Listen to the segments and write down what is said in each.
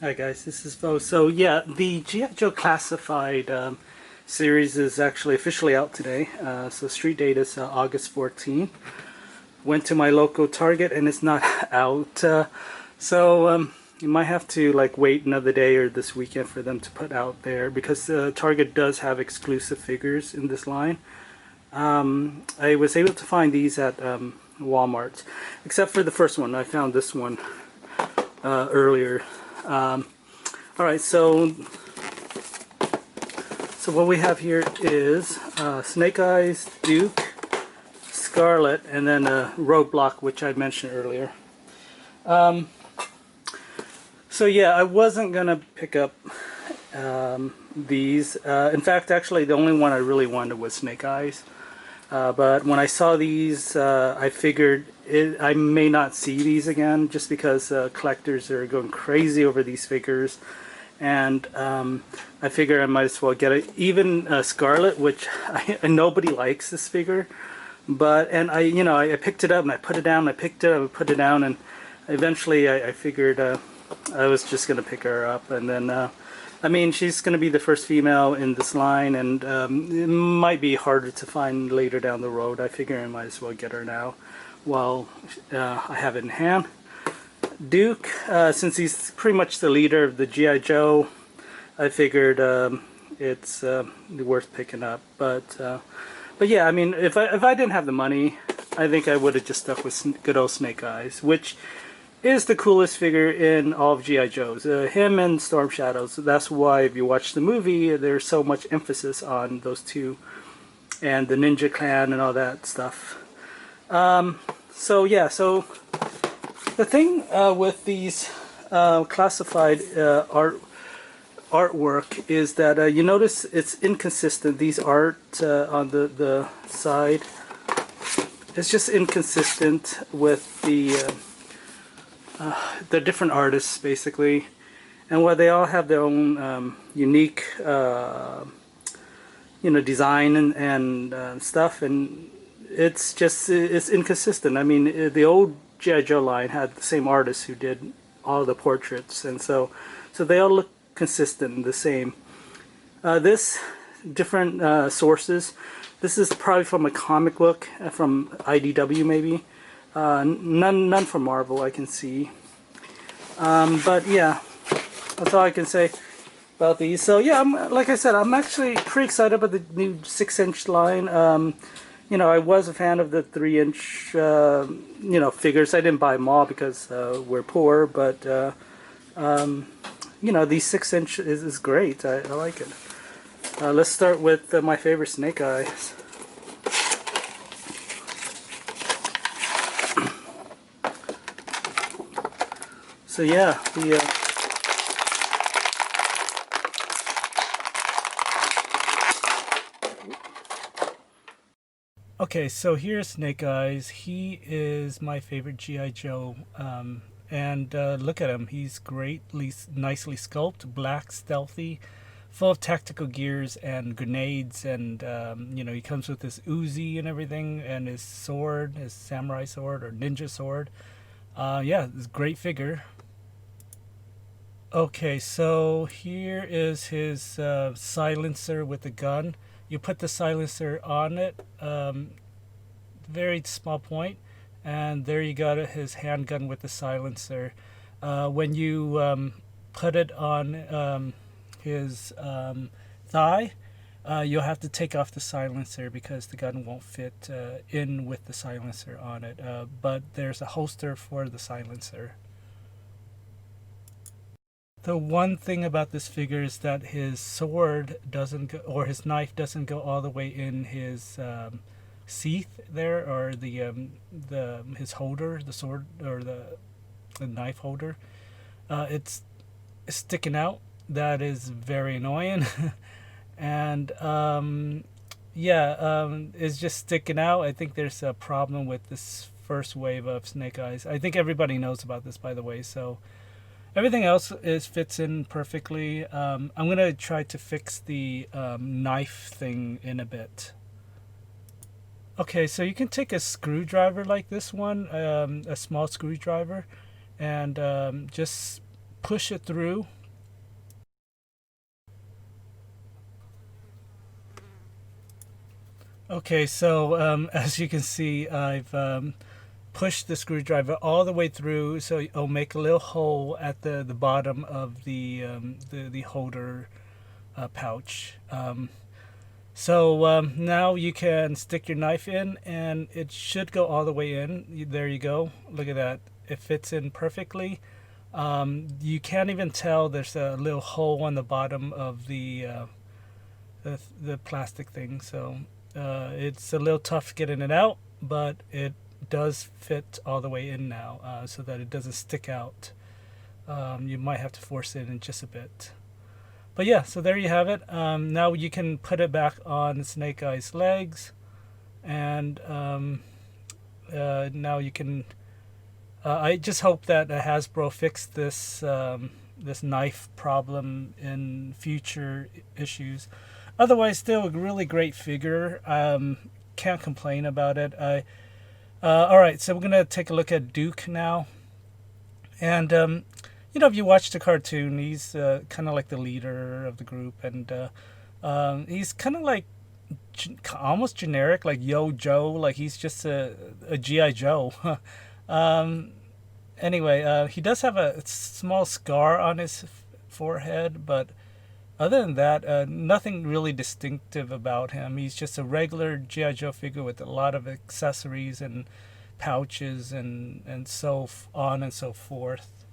Hi guys, this is Bo. So yeah, the G.I. Joe Classified series is actually officially out today. So street date is August 14th. Went to my local Target and it's not out. So you might have to like wait another day or this weekend for them to put out there because Target does have exclusive figures in this line. I was able to find these at Walmart, except for the first one. I found this one earlier. Um, all right, so what we have here is Snake Eyes, Duke, Scarlett, and then Roadblock, which I mentioned earlier. Um, so yeah, I wasn't gonna pick up these. In fact, actually, the only one I really wanted was Snake Eyes. But when I saw these, I figured I may not see these again just because collectors are going crazy over these figures. And I figure I might as well get it. Even Scarlet, which nobody likes this figure, but and I picked it up and I put it down. I picked it up and put it down, and eventually I figured I was just gonna pick her up, and then I mean she's gonna be the first female in this line, and it might be harder to find later down the road. I figure I might as well get her now while I have it in hand. Duke, since he's pretty much the leader of the G.I. Joe, I figured it's worth picking up. But yeah, I mean, if I didn't have the money, I think I would have just stuck with good old Snake Eyes, which is the coolest figure in all of G.I. Joe's. Him and Storm Shadows. That's why if you watch the movie, there's so much emphasis on those two and the Ninja Clan and all that stuff. So yeah, so the thing with these classified artwork is that you notice it's inconsistent. These art on the side, it's just inconsistent with the different artists basically, and while they all have their own unique design and stuff, and it's inconsistent. I mean, the old G.I. Joe line had the same artist who did all the portraits, and so they all look consistent and the same. This different sources. This is probably from a comic book from IDW maybe. None from Marvel I can see. But yeah, that's all I can say about these. So yeah, like I said, I'm actually pretty excited about the new 6-inch line. I was a fan of the 3-inch, figures. I didn't buy them all because we're poor, but these 6-inch is great. I like it. Let's start with my favorite Snake Eyes. So yeah, okay, so here's Snake Eyes. He is my favorite G.I. Joe. And look at him. He's greatly, nicely sculpted, black, stealthy, full of tactical gears and grenades. And, he comes with his Uzi and everything, and his sword, his samurai sword or ninja sword. Yeah, it's a great figure. Okay, so here is his silencer with the gun. You put the silencer on it, very small point, and there you got it, his handgun with the silencer. When you put it on his thigh, you'll have to take off the silencer because the gun won't fit in with the silencer on it. But there's a holster for the silencer. The one thing about this figure is that his sword doesn't go, or his knife doesn't go all the way in his sheath there, or the his holder, the sword or the knife holder. It's sticking out. That is very annoying, and yeah, it's just sticking out. I think there's a problem with this first wave of Snake Eyes. I think everybody knows about this, by the way. So everything else fits in perfectly. I'm gonna try to fix the knife thing in a bit. Okay, so you can take a screwdriver like this one, a small screwdriver, and just push it through. Okay, so as you can see, I've pushed the screwdriver all the way through, so it'll make a little hole at the bottom of the holder pouch. So now you can stick your knife in, and it should go all the way in. There you go. Look at that. It fits in perfectly. You can't even tell there's a little hole on the bottom of the plastic thing. So it's a little tough getting it out, but it does fit all the way in now, so that it doesn't stick out. You might have to force it in just a bit. But yeah, so there you have it. Now you can put it back on Snake Eye's legs, and now you can. I just hope that Hasbro fixed this knife problem in future issues. Otherwise, still a really great figure. Can't complain about it. All right, so we're gonna take a look at Duke now, and if you watch the cartoon, he's kind of like the leader of the group, and he's kind of like almost generic, like Yo Joe, like he's just a GI Joe. Anyway, he does have a small scar on his forehead, but other than that, nothing really distinctive about him. He's just a regular GI Joe figure with a lot of accessories and pouches and so on and so forth.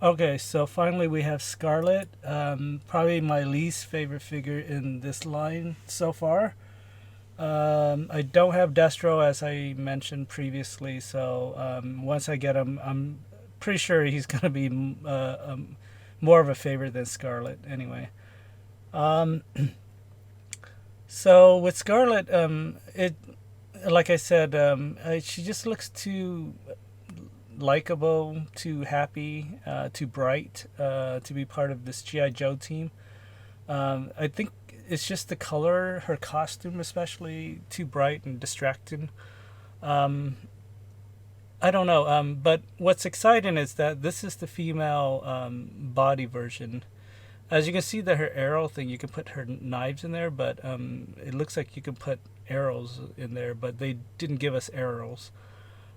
Okay, so finally we have Scarlett. Probably my least favorite figure in this line so far. I don't have Destro, as I mentioned previously, so once I get him, I'm pretty sure he's going to be more of a favorite than Scarlett anyway. So with Scarlett, it, like I said, she just looks too likable, too happy, too bright to be part of this GI Joe team. I think it's just the color, her costume especially, too bright and distracting. I don't know, but what's exciting is that this is the female body version. As you can see, that her arrow thing, you can put her knives in there, but it looks like you can put arrows in there, but they didn't give us arrows.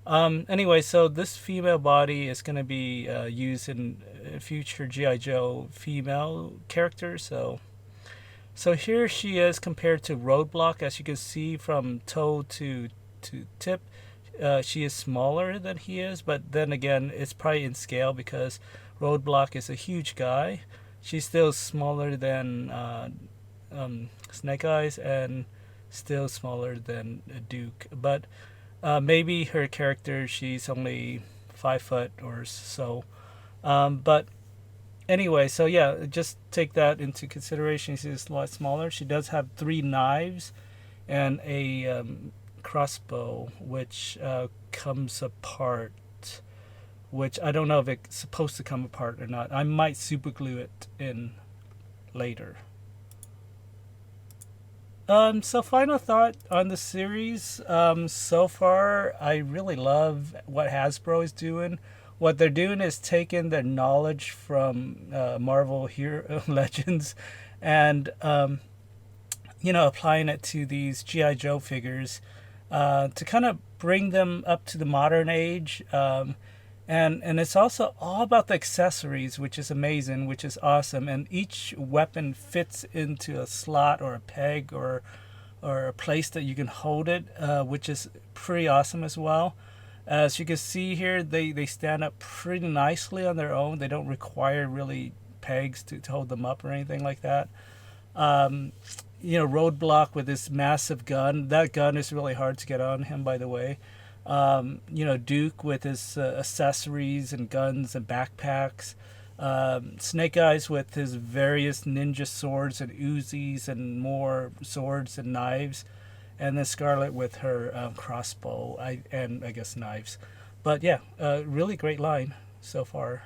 Anyway, so this female body is going to be used in future GI Joe female characters. So here she is compared to Roadblock. As you can see from toe to tip, she is smaller than he is. But then again, it's probably in scale because Roadblock is a huge guy. She's still smaller than Snake Eyes and still smaller than Duke. But maybe her character, she's only 5 foot or so. But anyway, so yeah, just take that into consideration. She's a lot smaller. She does have 3 knives and a crossbow, which comes apart. Which I don't know if it's supposed to come apart or not. I might super glue it in later. So final thought on the series. So far, I really love what Hasbro is doing. What they're doing is taking their knowledge from Marvel Hero Legends and applying it to these GI Joe figures to kind of bring them up to the modern age. And it's also all about the accessories, which is amazing, which is awesome. And each weapon fits into a slot or a peg or a place that you can hold it, which is pretty awesome as well. As you can see here, they stand up pretty nicely on their own. They don't require really pegs to hold them up or anything like that. Roadblock with this massive gun. That gun is really hard to get on him, by the way. Duke with his accessories and guns and backpacks. Snake Eyes with his various ninja swords and Uzis and more swords and knives. And then Scarlett with her crossbow and I guess knives. But yeah, really great line so far.